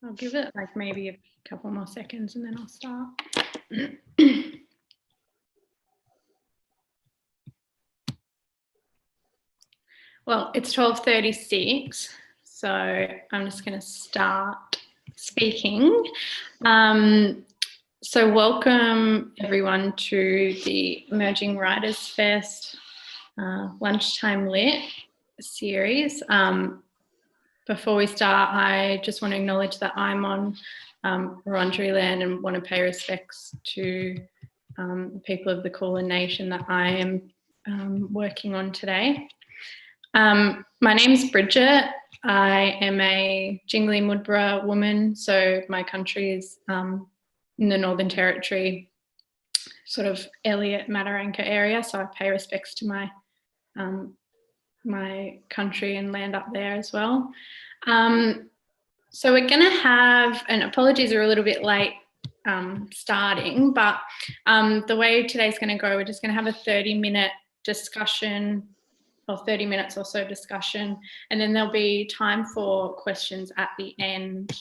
I'll give it like maybe a couple more seconds and then I'll start. Well, it's 12:36, so I'm just going to start speaking. So welcome everyone to the Emerging Writers Fest Lunchtime Lit series. Before we start, I just want to acknowledge that I'm on Wurundjeri land and want to pay respects to the people of the Kulin Nation that I am working on today. My name is Bridget. I am a Jingli Mudbara woman, so my country is in the Northern Territory, sort of Elliot Mataranka area, so I pay respects to my my country and land up there as well. So we're going to have, and apologies are a little bit late starting, but the way today's going to go, we're just going to have a 30-minute discussion, or 30 minutes or so discussion, and then there'll be time for questions at the end.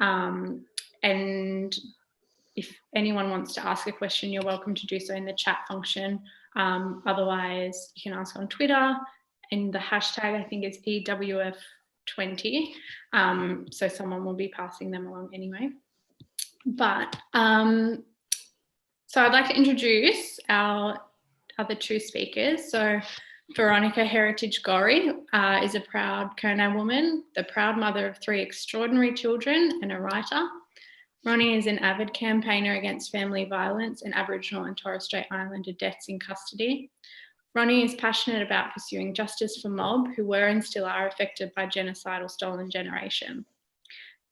And if anyone wants to ask a question, you're welcome to do so in the chat function. Otherwise, you can ask on Twitter, and the hashtag I think is EWF20. So someone will be passing them along anyway. But so I'd like to introduce our other two speakers. So Veronica Heritage-Gorrie is a proud Kurnow woman, the proud mother of 3 extraordinary children and a writer. Ronnie is an avid campaigner against family violence and Aboriginal and Torres Strait Islander deaths in custody. Ronnie is passionate about pursuing justice for mob who were and still are affected by genocidal stolen generation.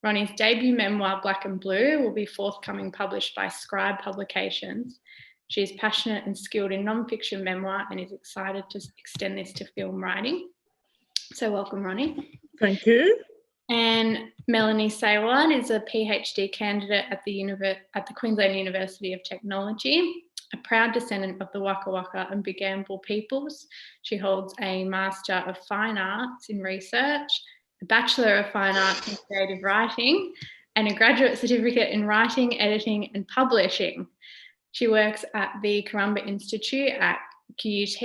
Ronnie's debut memoir, Black and Blue, will be forthcoming, published by Scribe Publications. She is passionate and skilled in non-fiction memoir and is excited to extend this to film writing. So welcome, Ronnie. Thank you. And Melanie Saward is a PhD candidate at the Queensland University of Technology, a proud descendant of the Waka Waka and Bigambul peoples. She holds a Master of Fine Arts in Research, a Bachelor of Fine Arts in Creative Writing, and a Graduate Certificate in Writing, Editing and Publishing. She works at the Karumba Institute at QUT,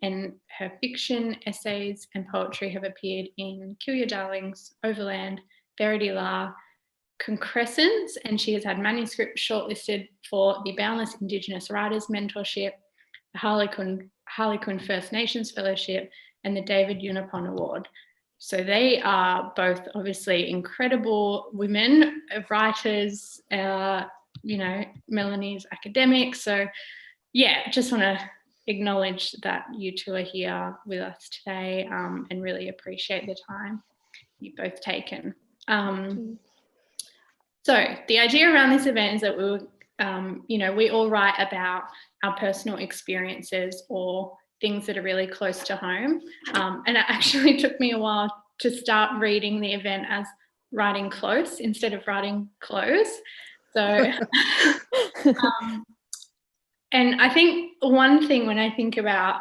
and her fiction, essays and poetry have appeared in Kill Your Darlings, Overland, Verity La, Concrescence, and she has had manuscripts shortlisted for the Boundless Indigenous Writers Mentorship, the Harlequin First Nations Fellowship, and the David Unipon Award. So they are both obviously incredible women, writers. You know, Melanie's academic. So yeah, just want to acknowledge that you two are here with us today and really appreciate the time you've both taken. So the idea around this event is that we you know, we all write about our personal experiences or things that are really close to home. And it actually took me a while to start reading the event as writing close instead of writing close. So, and I think one thing when I think about,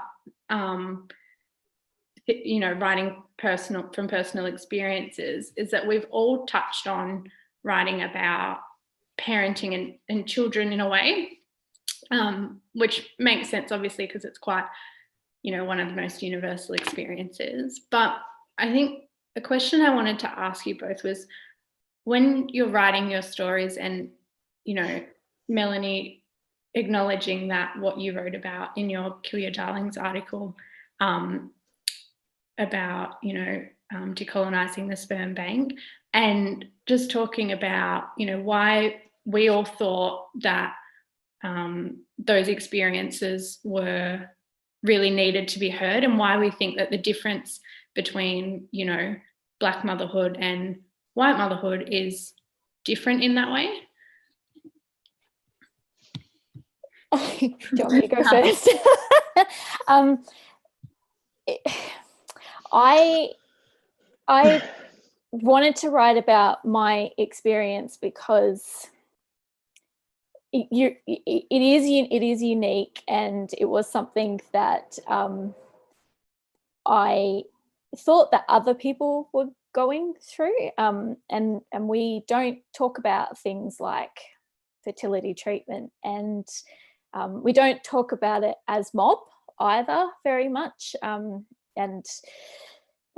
you know, writing from personal experiences is that we've all touched on writing about parenting and children in a way, which makes sense, obviously, because it's quite, you know, one of the most universal experiences. But I think the question I wanted to ask you both was, when you're writing your stories and, you know, Melanie, acknowledging that what you wrote about in your Kill Your Darlings article about, you know, decolonising the sperm bank, and just talking about, you know, why we all thought that those experiences were really needed to be heard, and why we think that the difference between, you know, Black motherhood and white motherhood is different in that way. Do you want me to go first? I wanted to write about my experience because it is unique, and it was something that I thought that other people would going through, and we don't talk about things like fertility treatment, and we don't talk about it as mob either very much, and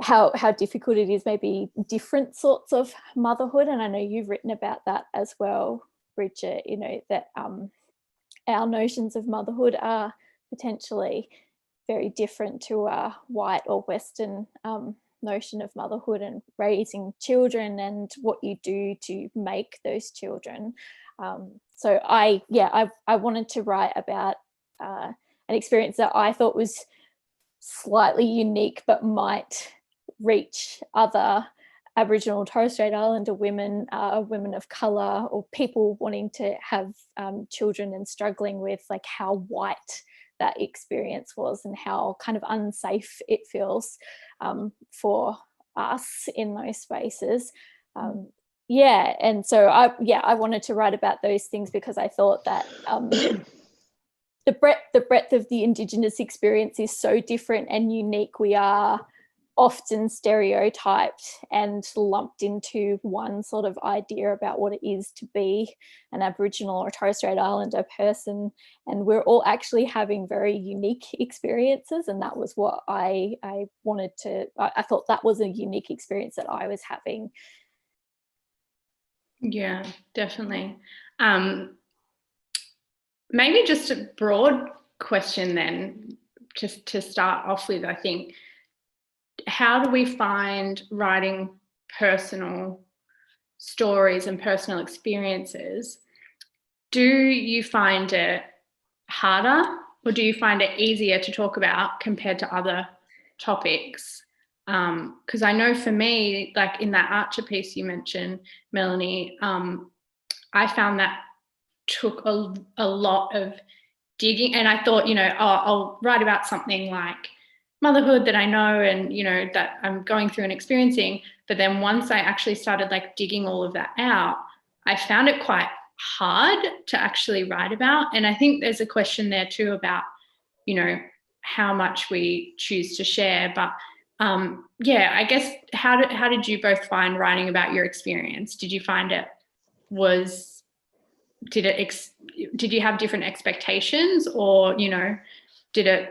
how difficult it is, maybe different sorts of motherhood. And I know you've written about that as well, Bridget, you know, that our notions of motherhood are potentially very different to a white or Western notion of motherhood and raising children and what you do to make those children. So I wanted to write about an experience that I thought was slightly unique but might reach other Aboriginal and Torres Strait Islander women, women of colour, or people wanting to have children and struggling with like how white that experience was and how kind of unsafe it feels for us in those spaces. And so I wanted to write about those things because I thought that the breadth of the Indigenous experience is so different and unique. We are often stereotyped and lumped into one sort of idea about what it is to be an Aboriginal or Torres Strait Islander person, and we're all actually having very unique experiences, and that was what I thought that was a unique experience that I was having. Yeah, definitely. Maybe just a broad question then, just to start off with, I think. How do we find writing personal stories and personal experiences? Do you find it harder, or do you find it easier to talk about compared to other topics? Because I know for me, like in that Archer piece you mentioned, Melanie, I found that took a lot of digging, and I thought, you know, I'll write about something like motherhood that I know and, you know, that I'm going through and experiencing. But then once I actually started like digging all of that out, I found it quite hard to actually write about. And I think there's a question there too about, you know, how much we choose to share. But I guess how did you both find writing about your experience? Did you find it was, did you have different expectations, or, you know,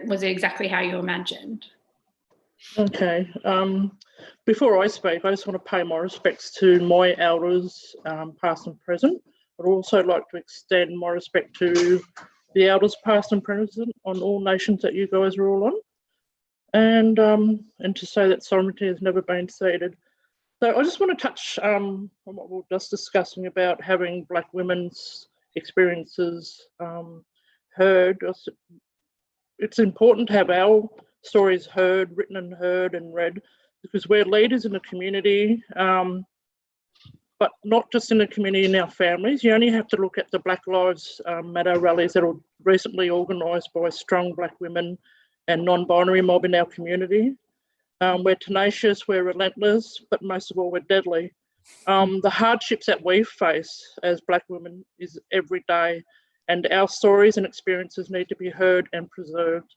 was it exactly how you imagined? Okay. Before I speak, I just want to pay my respects to my elders, past and present. I'd also like to extend my respect to the elders, past and present, on all nations that you guys are all on, and to say that sovereignty has never been ceded. So I just want to touch on what we were just discussing about having Black women's experiences heard. It's important to have our stories heard, written and heard and read, because we're leaders in the community, but not just in the community, in our families. You only have to look at the Black Lives Matter rallies that were recently organised by strong Black women and non-binary mob in our community. We're tenacious, we're relentless, but most of all, we're deadly. The hardships that we face as Black women is every day, and our stories and experiences need to be heard and preserved.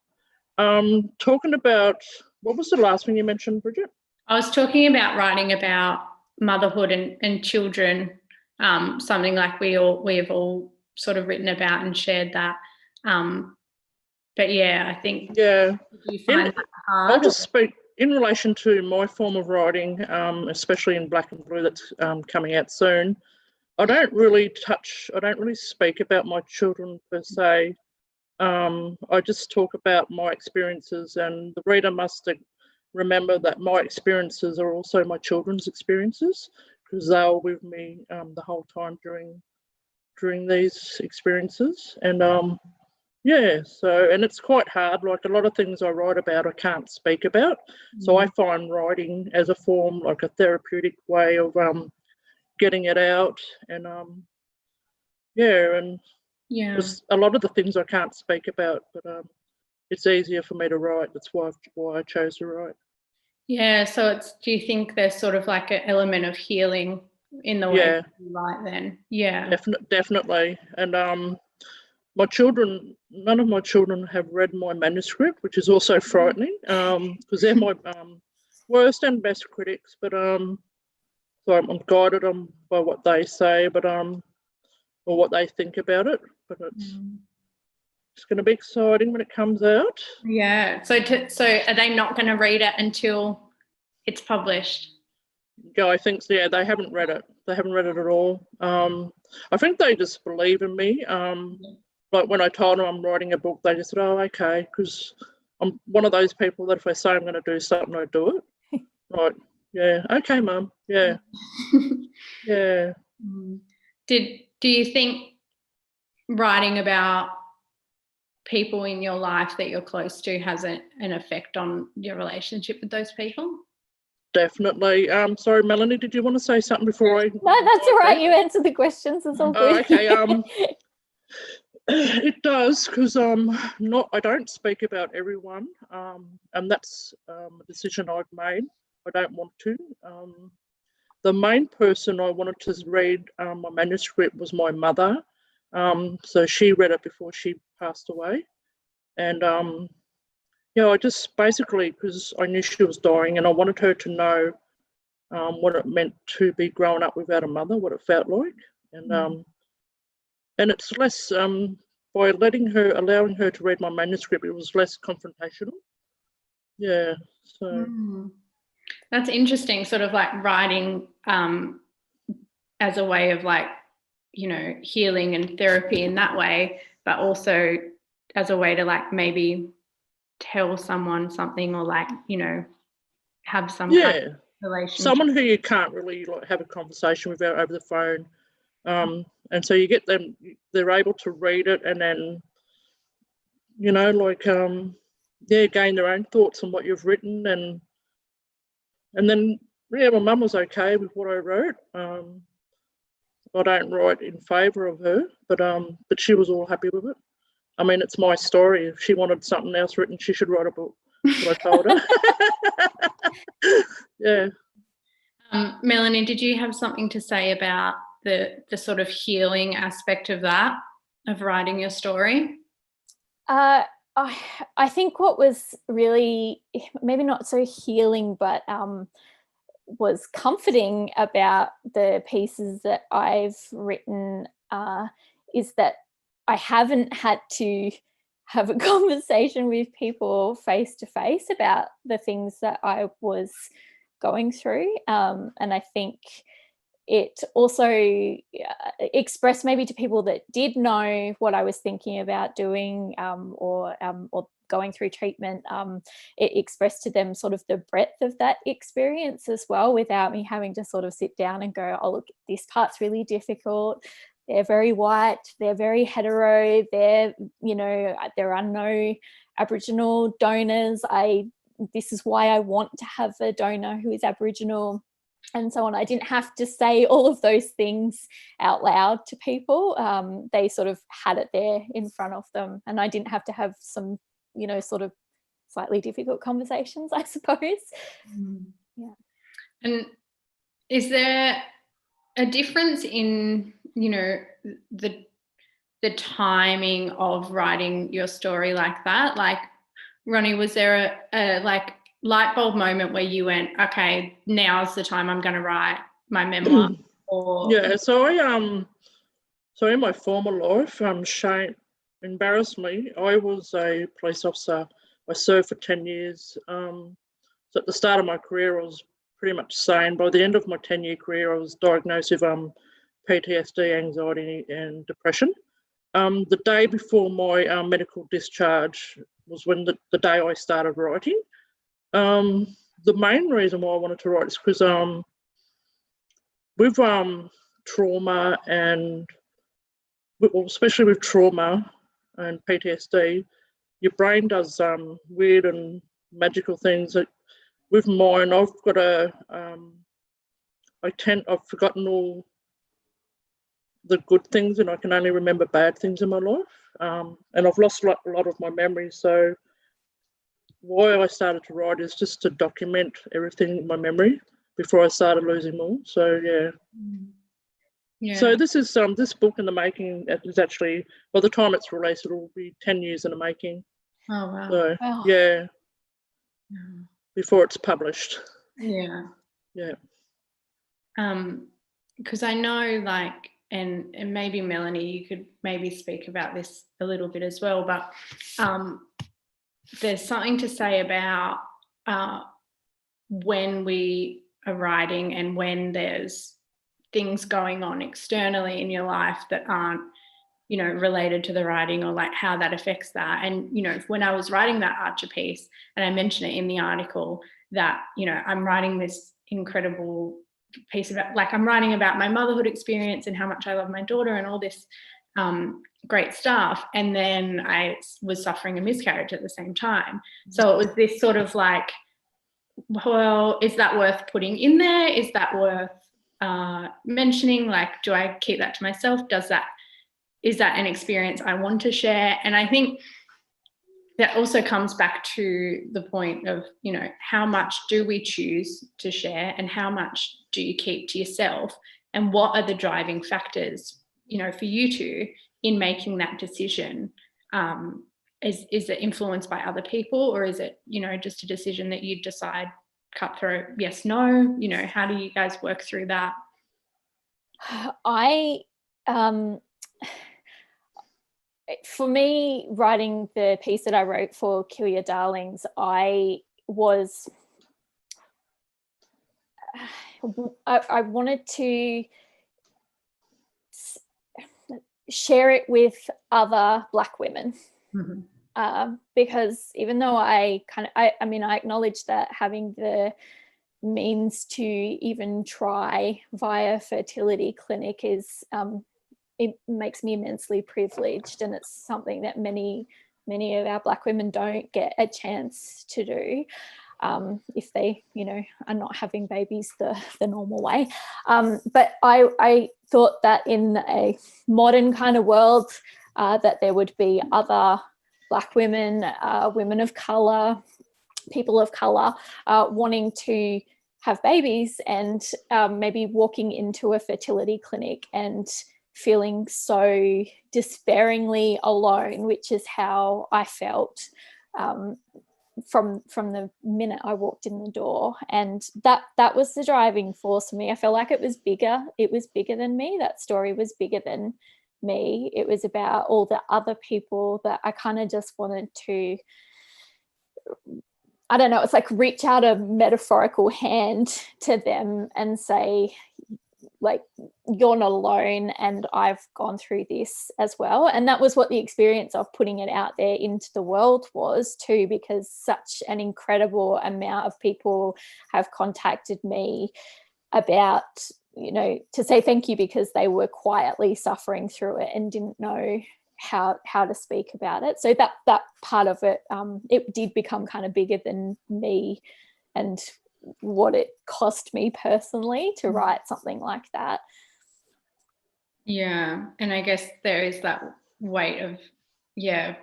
Talking about, what was the last thing you mentioned, Bridget? I was talking about writing about motherhood and children, something like we have all sort of written about and shared that. But yeah, I think you find that hard. I'll just speak in relation to my form of writing, especially in Black and Blue that's coming out soon. I don't really speak about my children per se. I just talk about my experiences, and the reader must remember that my experiences are also my children's experiences, because they were with me the whole time during these experiences. And and it's quite hard. Like a lot of things I write about, I can't speak about. So I find writing as a form, like a therapeutic way of getting it out, and a lot of the things I can't speak about, but it's easier for me to write. That's why I chose to write. Yeah, so do you think there's sort of like an element of healing in the way you write then? Yeah. Definitely. And none of my children have read my manuscript, which is also frightening, because they're worst and best critics, but so I'm guided by what they say, but or what they think about it. But it's going to be exciting when it comes out. Yeah. So are they not going to read it until it's published? Yeah, I think so. Yeah, they haven't read it. They haven't read it at all. I think they just believe in me. Like when I told them I'm writing a book, they just said, "Oh, okay," because I'm one of those people that if I say I'm going to do something, I do it. Right? Yeah. Okay, Mum. Yeah. Yeah. Do you think writing about people in your life that you're close to has an effect on your relationship with those people? Definitely. Sorry, Melanie, did you want to say something before I? No, that's all right. You answered the questions. It's all good. Okay. It does, because I don't speak about everyone, and that's a decision I've made. I don't want to. The main person I wanted to read my manuscript was my mother. So she read it before she passed away, and I just basically, because I knew she was dying, and I wanted her to know what it meant to be growing up without a mother, what it felt like, and it's less by allowing her to read my manuscript, it was less confrontational. Yeah, so that's interesting. Sort of like writing as a way of like, healing and therapy in that way, but also as a way to like maybe tell someone something, or like have some kind of relationship. Someone who you can't really like have a conversation with over the phone. And so you get them, they're able to read it and then, gain their own thoughts on what you've written. And then, my mum was okay with what I wrote. I don't write in favour of her, but she was all happy with it. I mean, it's my story. If she wanted something else written, she should write a book. That's what I told her. Yeah. Melanie, did you have something to say about the sort of healing aspect of that, of writing your story? I think what was really maybe not so healing, but was comforting about the pieces that I've written is that I haven't had to have a conversation with people face to face about the things that I was going through. And I think it also expressed maybe to people that did know what I was thinking about doing or going through treatment, it expressed to them sort of the breadth of that experience as well, without me having to sort of sit down and go, oh, look, this part's really difficult. They're very white, they're very hetero, there are no Aboriginal donors. This is why I want to have a donor who is Aboriginal, and so on. I didn't have to say all of those things out loud to people. They sort of had it there in front of them, and I didn't have to have some, sort of slightly difficult conversations, I suppose. Yeah. And is there a difference in, the timing of writing your story like that? Like, Ronnie, was there a like light bulb moment where you went, okay, now's the time I'm going to write my memoir? Or so in my former life, shame embarrassed me. I was a police officer. I served for 10 years. So at the start of my career, I was pretty much sane. By the end of my 10-year career, I was diagnosed with PTSD, anxiety and depression. The day before my medical discharge was when the day I started writing. The main reason why I wanted to write is because with trauma and especially with trauma and PTSD, your brain does weird and magical things. With mine, I've got I've forgotten all the good things and I can only remember bad things in my life. And I've lost a lot of my memories. So why I started to write is just to document everything in my memory before I started losing more. So So this is this book in the making is actually, by the time it's released, it'll be 10 years in the making. Oh wow. So Wow. yeah. Before it's published. Yeah. Yeah. Because I know, like, and maybe Melanie, you could maybe speak about this a little bit as well, but there's something to say about when we are writing and when there's things going on externally in your life that aren't, you know, related to the writing, or like how that affects that. And, you know, when I was writing that Archer piece, and I mentioned it in the article, that, you know, I'm writing this incredible piece about, like, I'm writing about my motherhood experience and how much I love my daughter and all this great stuff. And then I was suffering a miscarriage at the same time. So it was this sort of like, well, is that worth putting in there? Is that worth mentioning? Like, do I keep that to myself? Is that an experience I want to share? And I think that also comes back to the point of, you know, how much do we choose to share and how much do you keep to yourself? And what are the driving factors, you know, for you two in making that decision? Is it influenced by other people, or is it, you know, just a decision that you decide cutthroat, yes, no? You know, how do you guys work through that? For me, writing the piece that I wrote for Kill Your Darlings, I wanted to share it with other Black women. Mm-hmm. Because even though I acknowledge that having the means to even try via fertility clinic is it makes me immensely privileged, and it's something that many of our Black women don't get a chance to do if they, you know, are not having babies the normal way. But I thought that in a modern kind of world that there would be other Black women, women of colour, people of colour wanting to have babies, and maybe walking into a fertility clinic and feeling so despairingly alone, which is how I felt from the minute I walked in the door. And that was the driving force for me. I felt like it was bigger than me. That story was bigger than me. It was about all the other people that I kind of just wanted to, I don't know, it's like reach out a metaphorical hand to them and say, like, you're not alone, and I've gone through this as well. And that was what the experience of putting it out there into the world was too, because such an incredible amount of people have contacted me about, you know, to say thank you because they were quietly suffering through it and didn't know how to speak about it. So that part of it, it did become kind of bigger than me and what it cost me personally to write something like that. Yeah, and I guess there is that weight of, yeah,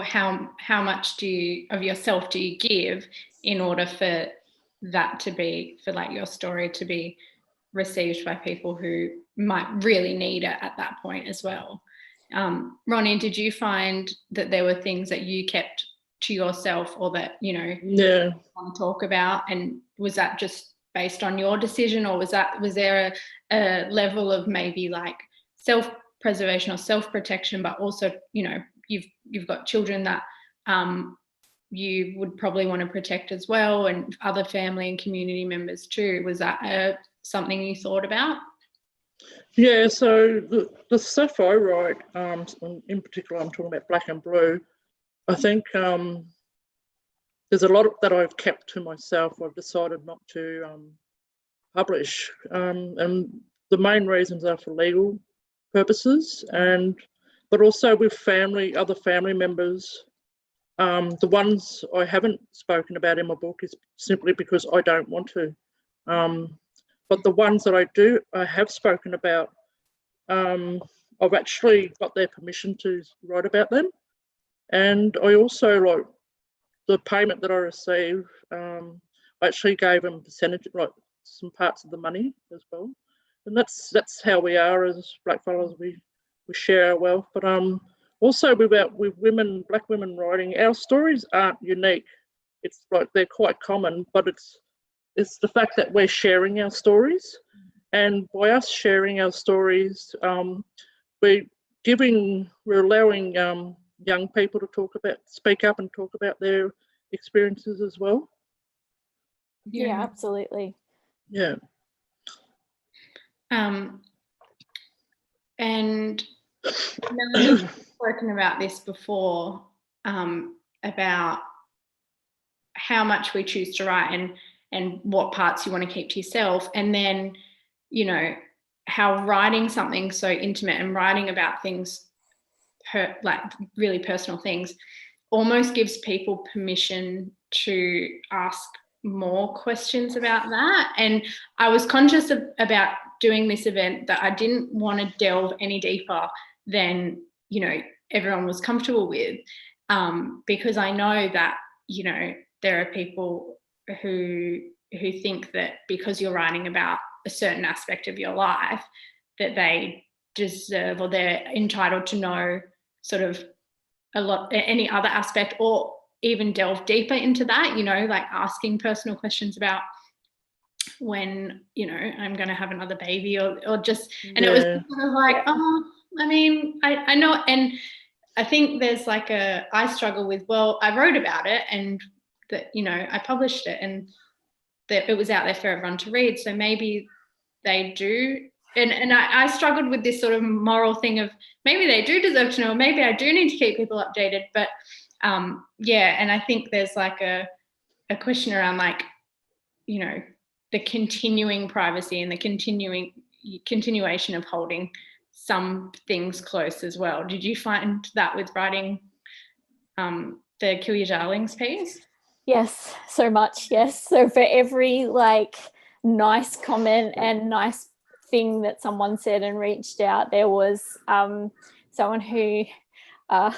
how much of yourself do you give in order for that to be, for like your story to be received by people who might really need it at that point as well. Ronnie, did you find that there were things that you kept to yourself, or that, you know, you want to talk about, and was that just based on your decision, or was there a level of maybe like self-preservation or self-protection, but also, you know, you've got children that you would probably want to protect as well, and other family and community members too? Was that something you thought about? Yeah, so the stuff I write, in particular I'm talking about Black and Blue, I think there's a lot that I've kept to myself. I've decided not to publish, and the main reasons are for legal purposes, but also with other family members. The ones I haven't spoken about in my book is simply because I don't want to. But the ones that I have spoken about, I've actually got their permission to write about them. And I also, like, the payment that I received, I actually gave them percentage, like some parts of the money as well. And that's how we are as blackfellas. We share our wealth. But also with women, Black women writing, our stories aren't unique. It's like they're quite common, but it's the fact that we're sharing our stories, and by us sharing our stories, we're allowing young people to speak up and talk about their experiences as well. Yeah, absolutely. Yeah. And Melanie's spoken about this before, about how much we choose to write and what parts you want to keep to yourself. And then, you know, how writing something so intimate and writing about things, like really personal things, almost gives people permission to ask more questions about that. And I was conscious about doing this event that I didn't want to delve any deeper than, you know, everyone was comfortable with, because I know that, you know, there are people who think that because you're writing about a certain aspect of your life that they deserve or they're entitled to know sort of any other aspect, or even delve deeper into that, you know, like asking personal questions about when, you know, I'm going to have another baby or just, and it was kind of like, oh, I mean, I know. And I think there's like I struggle with, well, I wrote about it and that, you know, I published it and that it was out there for everyone to read. So maybe they do. And I struggled with this sort of moral thing of maybe they do deserve to know, maybe I do need to keep people updated. But yeah, and I think there's like a question around like, you know, the continuing privacy and the continuation of holding some things close as well. Did you find that with writing the Kill Your Darlings piece? Yes, so much, yes. So for every like nice comment and nice thing that someone said and reached out, there was someone who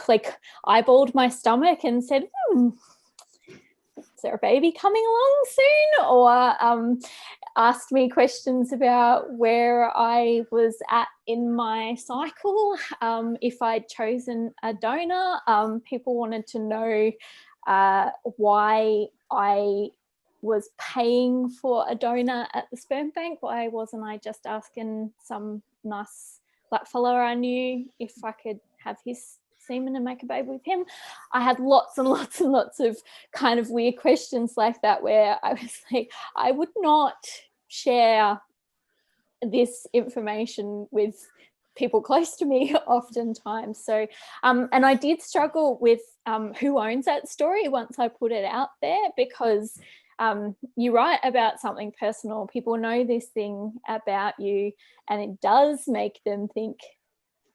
like eyeballed my stomach and said, is there a baby coming along soon? Or asked me questions about where I was at in my cycle, if I'd chosen a donor. People wanted to know why I was paying for a donor at the sperm bank. Why wasn't I just asking some nice black fella I knew if I could have his semen and make a baby with him? I had lots and lots and lots of kind of weird questions like that where I was like, I would not share this information with people close to me oftentimes. So and I did struggle with who owns that story once I put it out there, because you write about something personal, people know this thing about you, and it does make them think,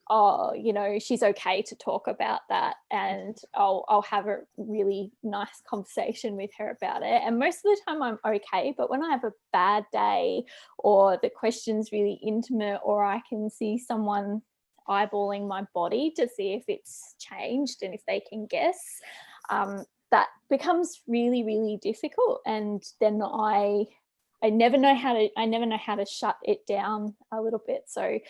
oh, you know, she's okay to talk about that, and I'll have a really nice conversation with her about it. And most of the time I'm okay, but when I have a bad day or the question's really intimate, or I can see someone eyeballing my body to see if it's changed and if they can guess, that becomes really, really difficult. And then I never know how to shut it down a little bit. So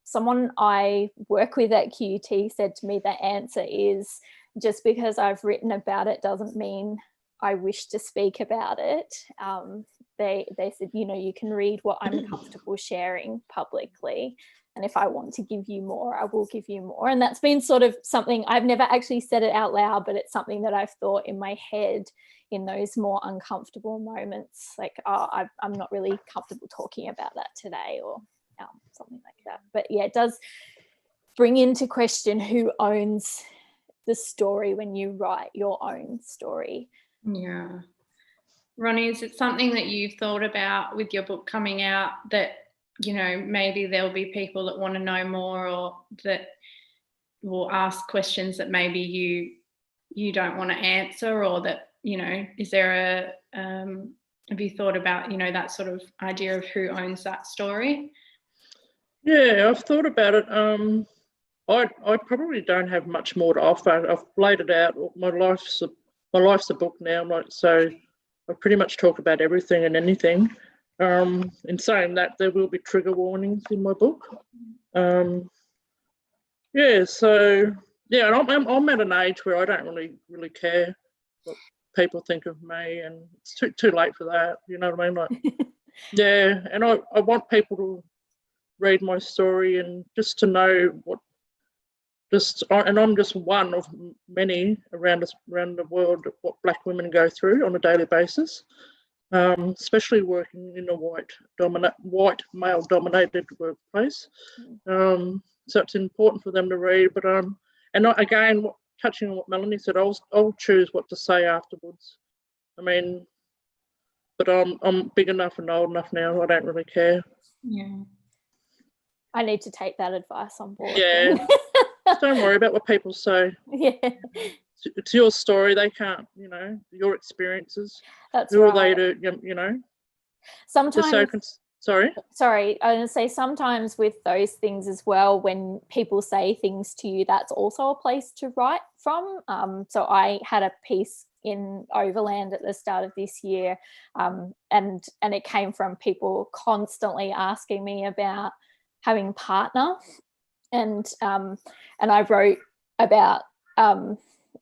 someone I work with at QUT said to me, the answer is, just because I've written about it doesn't mean I wish to speak about it. They said, you know, you can read what I'm comfortable sharing publicly, and if I want to give you more, I will give you more. And that's been sort of something, I've never actually said it out loud, but it's something that I've thought in my head in those more uncomfortable moments, like, oh, I'm not really comfortable talking about that today, or something like that. But yeah, it does bring into question who owns the story when you write your own story. Yeah. Ronnie, is it something that you've thought about with your book coming out, that, you know, maybe there'll be people that want to know more, or that will ask questions that maybe you don't want to answer, or that, you know, is there have you thought about, you know, that sort of idea of who owns that story? Yeah, I've thought about it. I probably don't have much more to offer. I've laid it out. My life's a book now, so I pretty much talk about everything and anything. In saying that, there will be trigger warnings in my book. Yeah, so yeah, and I'm at an age where I don't really care people think of me, and it's too late for that. You know what I mean? Like, yeah, and I want people to read my story and just to know and I'm just one of many around the world what Black women go through on a daily basis, especially working in a white male-dominated workplace. So it's important for them to read. But again, touching on what Melanie said, I'll choose what to say afterwards. I mean, but I'm big enough and old enough now. I don't really care. Yeah. I need to take that advice on board. Yeah. Don't worry about what people say. Yeah. It's your story. They can't, your experiences. That's Who right. are they to, Sometimes. Sorry, I was going to say sometimes with those things as well, when people say things to you, that's also a place to write from. So I had a piece in Overland at the start of this year, and it came from people constantly asking me about having a partner, and I wrote about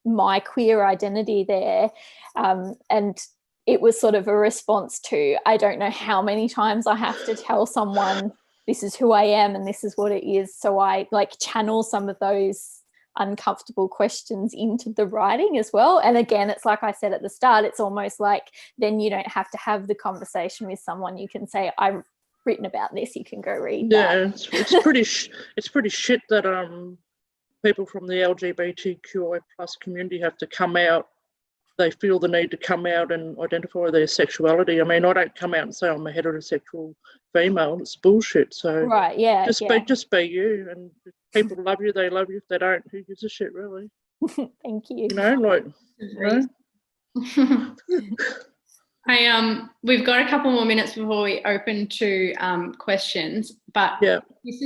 my queer identity there, and it was sort of a response to, I don't know how many times I have to tell someone this is who I am and this is what it is. So I channel some of those uncomfortable questions into the writing as well. And again, it's like I said at the start, it's almost like then you don't have to have the conversation with someone. You can say, I've written about this, you can go read that. Yeah, it's pretty shit that people from the LGBTQI plus community have to come out. They feel the need to come out and identify their sexuality. I mean, I don't come out and say I'm a heterosexual female. It's bullshit. So right, yeah, just be you, and if people love you, they love you. If they don't, who gives a shit, really? Thank you. We've got a couple more minutes before we open to questions, but yeah. this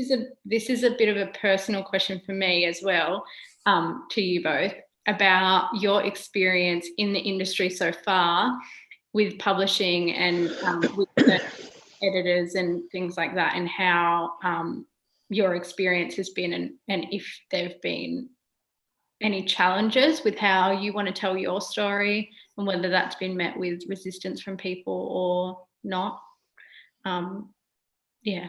is a bit of a personal question for me as well, to you both, about your experience in the industry so far with publishing and with the editors and things like that, and how your experience has been, and if there have been any challenges with how you want to tell your story, and whether that's been met with resistance from people or not. Yeah.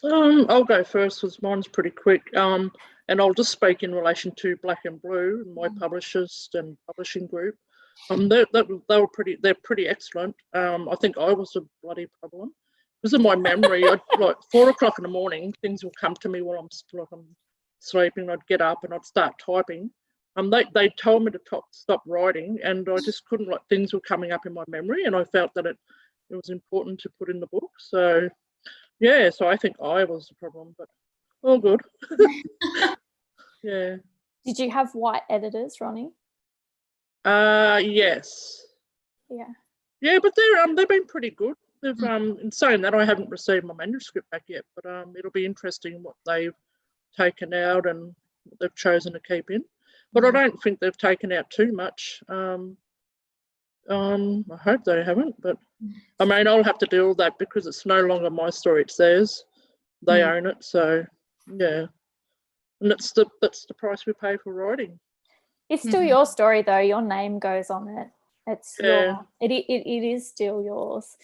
I'll go first because mine's pretty quick. And I'll just speak in relation to Black and Blue, my publishers and publishing group. They're pretty excellent. I think I was a bloody problem because of my memory. I'd, 4 o'clock in the morning, things will come to me while I'm sleeping. I'd get up and I'd start typing. They told me to stop writing, and I just couldn't. Things were coming up in my memory, and I felt that it was important to put in the book. So yeah, so I think I was the problem, but all good. Yeah. Did you have white editors, Ronnie? Yes. Yeah. Yeah, but they've been pretty good. They've in saying that, I haven't received my manuscript back yet, but it'll be interesting what they've taken out and what they've chosen to keep in. But I don't think they've taken out too much. I hope they haven't, but I mean, I'll have to deal with that because it's no longer my story, it's theirs. They own it, so yeah. And that's the price we pay for writing. It's still your story though. Your name goes on it. It's it is still yours.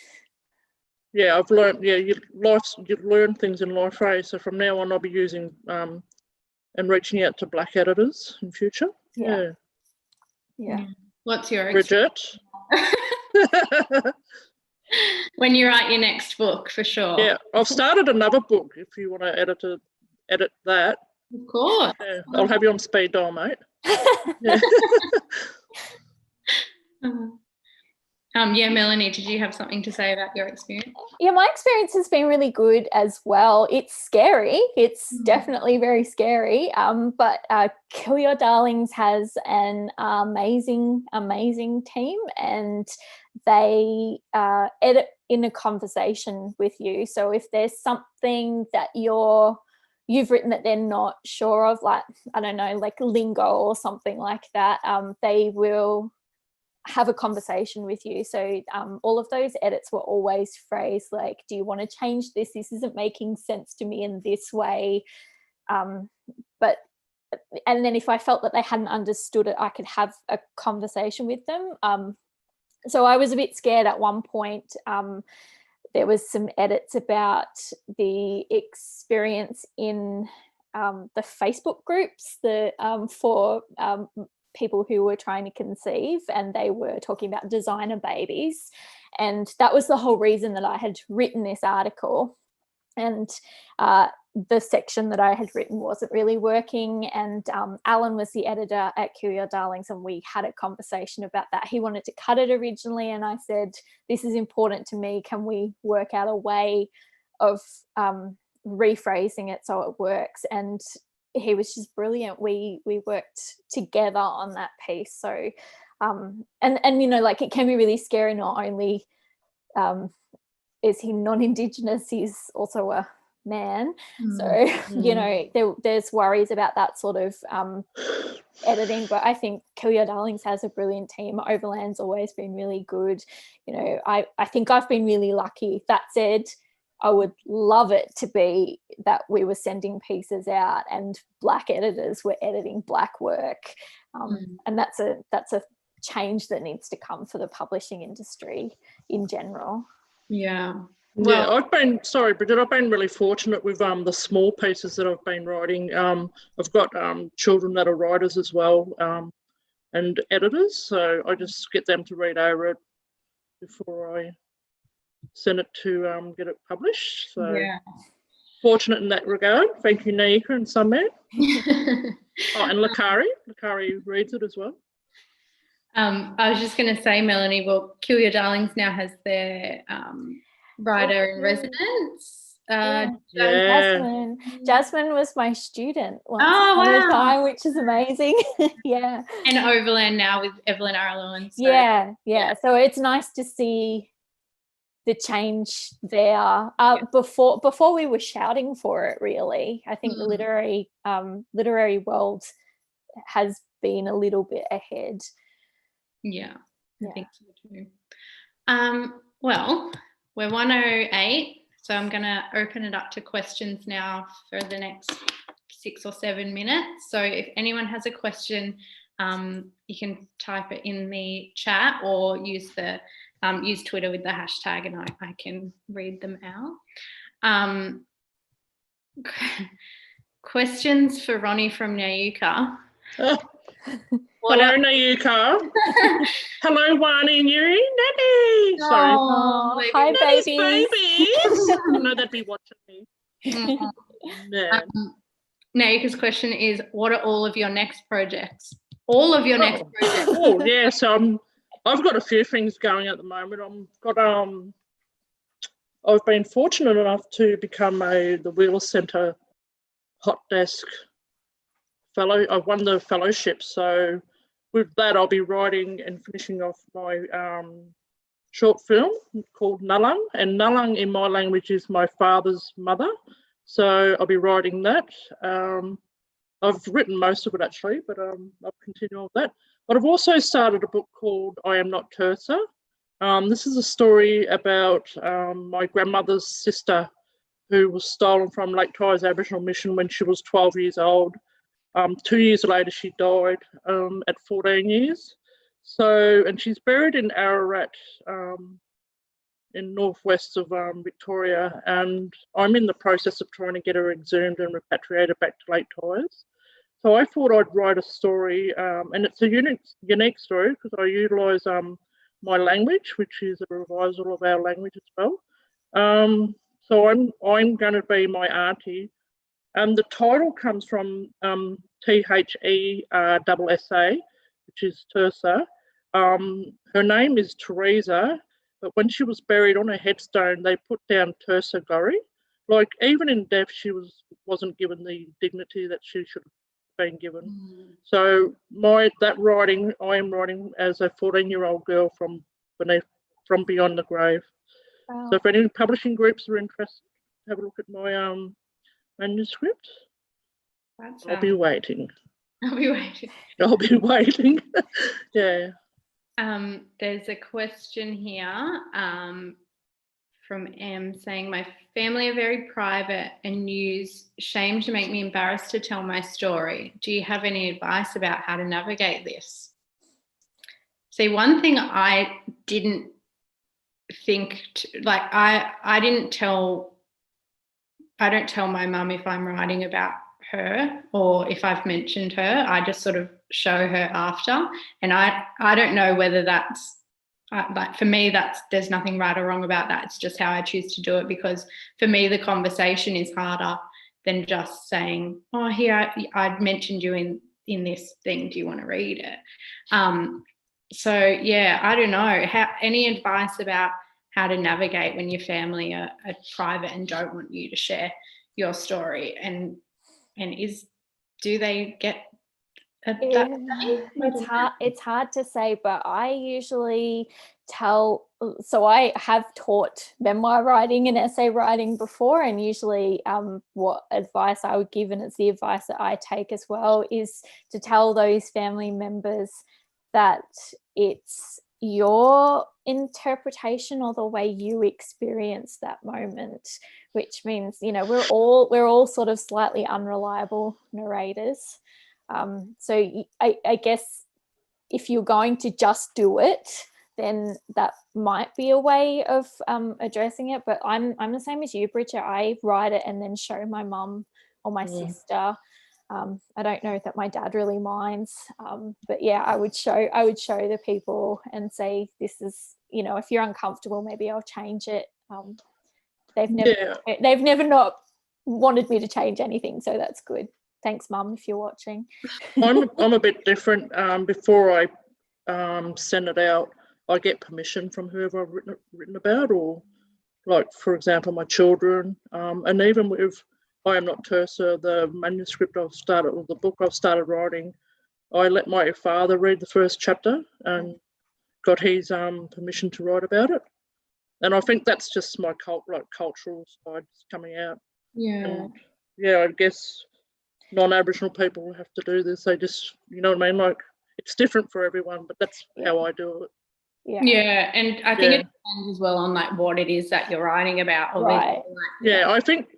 Yeah, I've learned. Yeah, you learn things in life, right? So from now on, I'll be using and reaching out to Black editors in future. Yeah. What's your Bridget? When you write your next book, for sure. Yeah, I've started another book. If you want to edit that, of course. Yeah, I'll have you on speed dial, mate. Yeah, Melanie, did you have something to say about your experience? Yeah, my experience has been really good as well. It's scary. It's definitely very scary. But Kill Your Darlings has an amazing team, and they edit in a conversation with you. So if there's something that you've written that they're not sure of, like, I don't know, like lingo or something like that, they will have a conversation with you. So all of those edits were always phrased like, do you want to change this? This isn't making sense to me in this way. But and then if I felt that they hadn't understood it, I could have a conversation with them. So I was a bit scared at one point. There was some edits about the experience in the Facebook groups for people who were trying to conceive, and they were talking about designer babies. And that was the whole reason that I had written this article. And the section that I had written wasn't really working, and Alan was the editor at Kill Your Darlings, and we had a conversation about that. He wanted to cut it originally, and I said, this is important to me, can we work out a way of rephrasing it so it works? And he was just brilliant. We worked together on that piece. So and you know, like, it can be really scary. Not only is he non-Indigenous, he's also a man. So you know, there's worries about that sort of editing, but I think Kill Your Darlings has a brilliant team. Overland's always been really good. You know, I think I've been really lucky. That said, I would love it to be that we were sending pieces out and Black editors were editing Black work, and that's a change that needs to come for the publishing industry in general. Yeah. Well, I've been, sorry, Bridget, I've been really fortunate with the small pieces that I've been writing. I've got children that are writers as well, and editors, so I just get them to read over it before I send it to get it published. So yeah, fortunate in that regard. Thank you, Nika and Sunman. And Lakari reads it as well. I was just going to say, Melanie, well, Kill Your Darlings now has their writer in residence. Jasmine was my student once upon a time, which is amazing. Yeah. And Overland now with Evelyn Arlowen. So. Yeah. So it's nice to see the change there. Before we were shouting for it, really. I think the literary world has been a little bit ahead. Yeah, I think so too. Well, we're 1:08, so I'm going to open it up to questions now for the next 6 or 7 minutes. So if anyone has a question, you can type it in the chat or use Twitter with the hashtag, and I can read them out. Questions for Ronnie from Nyuka. Hello, Nyuka. Hello, Wani and Yuri. Nanny. Sorry. Oh, hi, babies. I know they'd be watching me. Nyuka's question is, what are all of your next projects? All of your next projects. Oh, yeah. So I've got a few things going at the moment. I've been fortunate enough to become the Wheeler Centre hot desk fellow. I've won the fellowship, so with that I'll be writing and finishing off my short film called Nullang, and Nullang in my language is my father's mother, so I'll be writing that. I've written most of it actually, but I'll continue on that. But I've also started a book called I Am Not Tersa. This is a story about my grandmother's sister who was stolen from Lake Tyers Aboriginal Mission when she was 12 years old. 2 years later, she died at 14 years. So, and she's buried in Ararat in northwest of Victoria, and I'm in the process of trying to get her exhumed and repatriated back to Lake Tyers. So I thought I'd write a story, and it's a unique story because I utilise my language, which is a revisal of our language as well. So I'm going to be my auntie. The title comes from THESSA, which is Tersa. Her name is Teresa, but when she was buried on her headstone, they put down Heritage-Gorrie. Like, even in death, she wasn't given the dignity that she should have been given. So I am writing as a 14-year-old girl from beyond the grave. Wow. So if any publishing groups are interested, have a look at my manuscript. I'll be waiting. Yeah. There's a question here from M saying, my family are very private and use shame to make me embarrassed to tell my story. Do you have any advice about how to navigate this? See, one thing I didn't think, I don't tell my mum if I'm writing about her or if I've mentioned her. I just sort of show her after, and I don't know whether that's like, for me, there's nothing right or wrong about that. It's just how I choose to do it, because for me the conversation is harder than just saying, oh, here I'd mentioned you in this thing, do you want to read it? So yeah, I don't know. Any advice about how to navigate when your family are private and don't want you to share your story, and do they get it's hard to say, but I usually so I have taught memoir writing and essay writing before, and usually what advice I would give, and it's the advice that I take as well, is to tell those family members that it's your interpretation or the way you experience that moment, which means, you know, we're all sort of slightly unreliable narrators. So I guess if you're going to just do it, then that might be a way of addressing it. But I'm the same as you, Bridget. I write it and then show my mum or my sister. I don't know that my dad really minds, but yeah, I would show the people and say, this is, you know, if you're uncomfortable, maybe I'll change it. They've never not wanted me to change anything, so that's good. Thanks, Mum, if you're watching. I'm a bit different. Before I send it out, I get permission from whoever I've written about, or like, for example, my children, and even with I Am Not Tersa, the manuscript the book I've started writing, I let my father read the first chapter and got his permission to write about it. And I think that's just my cultural side coming out. Yeah. And yeah, I guess non-Aboriginal people have to do this. They just, you know what I mean? Like, it's different for everyone, but that's how I do it. Yeah, and I think it depends as well on like what it is that you're writing about. Right. I think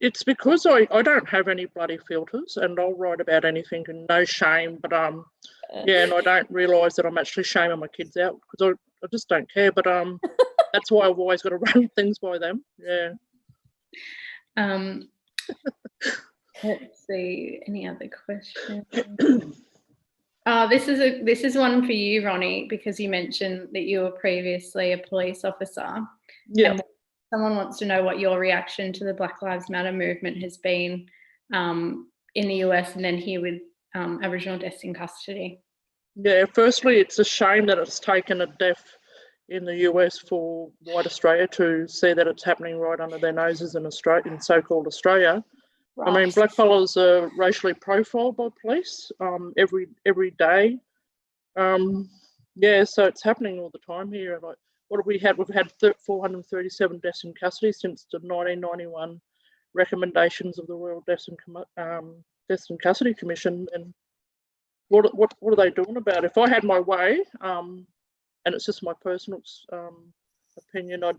it's because I don't have any bloody filters, and I'll write about anything and no shame, but and I don't realise that I'm actually shaming my kids out, because I just don't care, but that's why I've always got to run things by them. Yeah. Let's see, any other questions? This is one for you, Ronnie, because you mentioned that you were previously a police officer. Yeah. And someone wants to know what your reaction to the Black Lives Matter movement has been in the US and then here with Aboriginal deaths in custody. Yeah, firstly, it's a shame that it's taken a death in the US for white Australia to see that it's happening right under their noses in Australia, in so-called Australia. Right. I mean, blackfellas are racially profiled by police every day. So it's happening all the time here. Like, what have we had? We've had 437 deaths in custody since the 1991 recommendations of the Royal Deaths in Custody Commission. And what are they doing about it? If I had my way, and it's just my personal opinion, I'd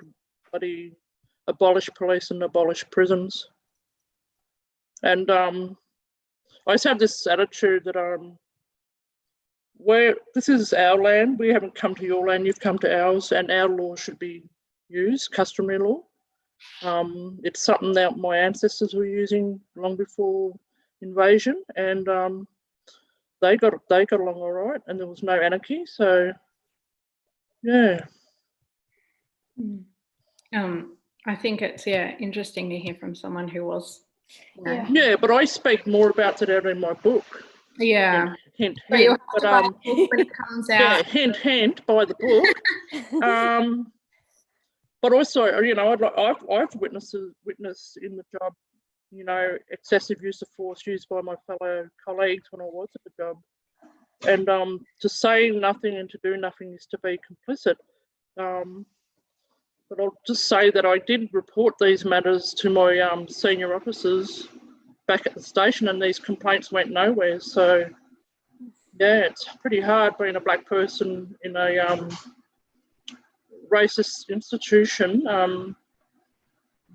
bloody abolish police and abolish prisons. And I just have this attitude that this is our land. We haven't come to your land, you've come to ours, and our law should be used, customary law. It's something that my ancestors were using long before invasion, and they got along all right, and there was no anarchy. So, yeah. I think it's interesting to hear from someone who was. Yeah, but I speak more about it out in my book. Yeah. Hint, so hint. You'll have to buy the book when it comes out. Yeah, hint, hint, buy the book. But also, you know, I've witnessed in the job, you know, excessive use of force used by my fellow colleagues when I was at the job. And to say nothing and to do nothing is to be complicit. But I'll just say that I did report these matters to my senior officers back at the station, and these complaints went nowhere. So, yeah, it's pretty hard being a black person in a racist institution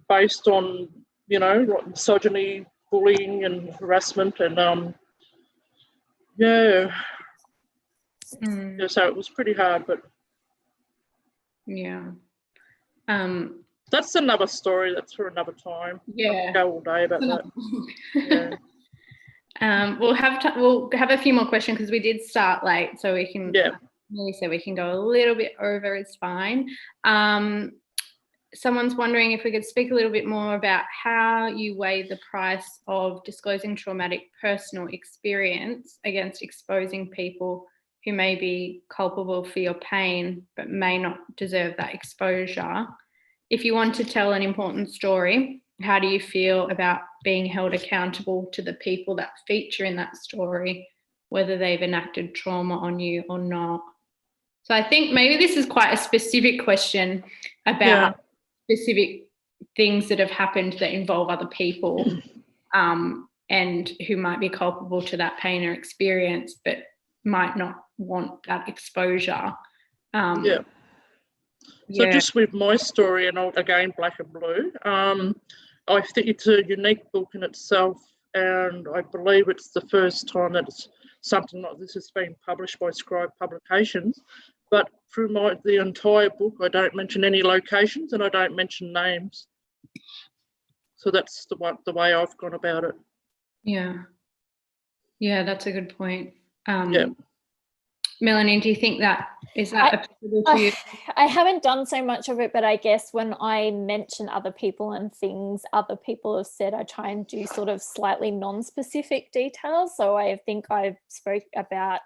based on, you know, like misogyny, bullying and harassment and yeah, so it was pretty hard, but yeah. That's another story. That's for another time. Yeah. I could go all day about that. Yeah. We'll have a few more questions because we did start late, so we can. Yeah. Melanie said we can go a little bit over. It's fine. Someone's wondering if we could speak a little bit more about how you weigh the price of disclosing traumatic personal experience against exposing people who may be culpable for your pain but may not deserve that exposure. If you want to tell an important story, how do you feel about being held accountable to the people that feature in that story, whether they've enacted trauma on you or not? So I think maybe this is quite a specific question about specific things that have happened that involve other people and who might be culpable to that pain or experience but might not want that exposure. So just with my story, and again, Black and Blue, I think it's a unique book in itself, and I believe it's the first time that something like this has been published by Scribe Publications. But through the entire book, I don't mention any locations and I don't mention names. So that's the way I've gone about it. Yeah, that's a good point. Melanie, do you think that is that applicable to you? I haven't done so much of it, but I guess when I mention other people and things other people have said, I try and do sort of slightly non-specific details. So I think I spoke about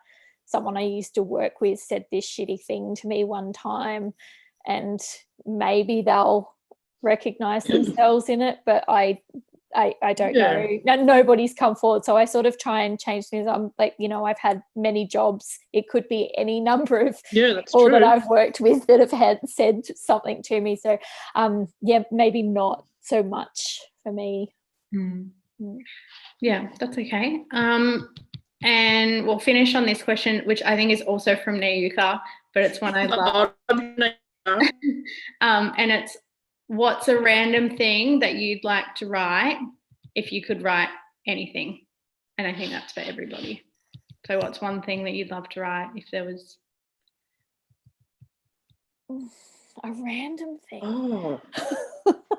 someone I used to work with said this shitty thing to me one time, and maybe they'll recognize themselves in it, but I don't know. Nobody's come forward, so I sort of try and change things. I'm like, you know, I've had many jobs. It could be any number of people that I've worked with that have said something to me. So, maybe not so much for me. Yeah, that's okay. And we'll finish on this question, which I think is also from Nayuka, but it's one I love. And it's, what's a random thing that you'd like to write if you could write anything? And I think that's for everybody. So what's one thing that you'd love to write if there was a random thing? Oh,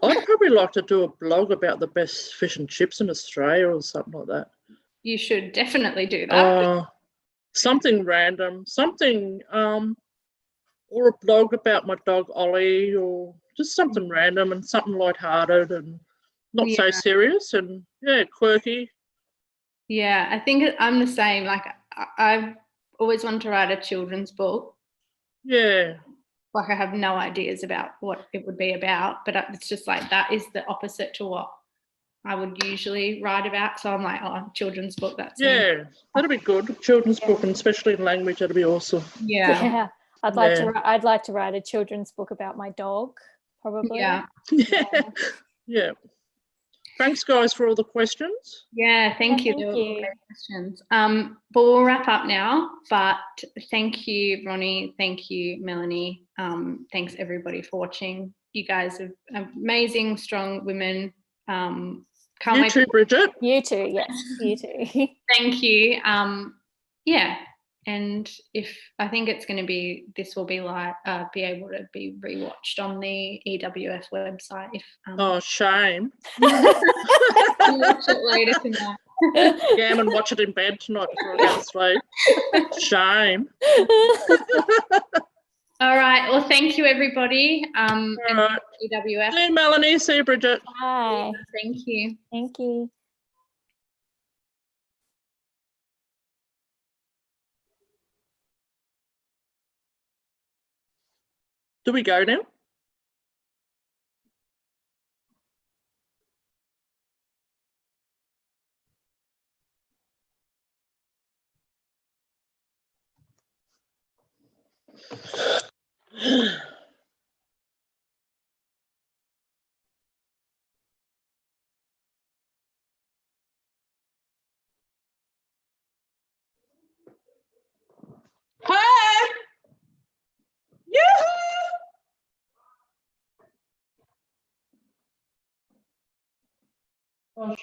I'd probably like to do a blog about the best fish and chips in Australia or something like that. You should definitely do that. Something random, something or a blog about my dog Ollie, or just something random and something lighthearted and not so serious and quirky. Yeah, I think I'm the same. Like I've always wanted to write a children's book. Yeah. Like I have no ideas about what it would be about, but it's just like that is the opposite to what I would usually write about. So I'm like, children's book. That'd be good. Children's book, and especially in language, that'd be awesome. Yeah. I'd like to write a children's book about my dog, probably. Yeah. Thanks, guys, for all the questions. Yeah, thank you. Thank you. Great questions. But we'll wrap up now. But thank you, Ronnie. Thank you, Melanie. Thanks everybody for watching. You guys are amazing, strong women. You too, Bridget. You too, yes, you too. Thank you. And if I think it's going to be, this will be like be able to be rewatched on the EWF website. If shame. You watch it later tonight. Yeah, and watch it in bed tonight before I go to sleep. Shame. All right. Well, thank you, everybody. All right. EWF. See you, Melanie. See you, Bridget. Bye. Thank you. Thank you. Do we go now? Hey! Yoo-hoo! Oh,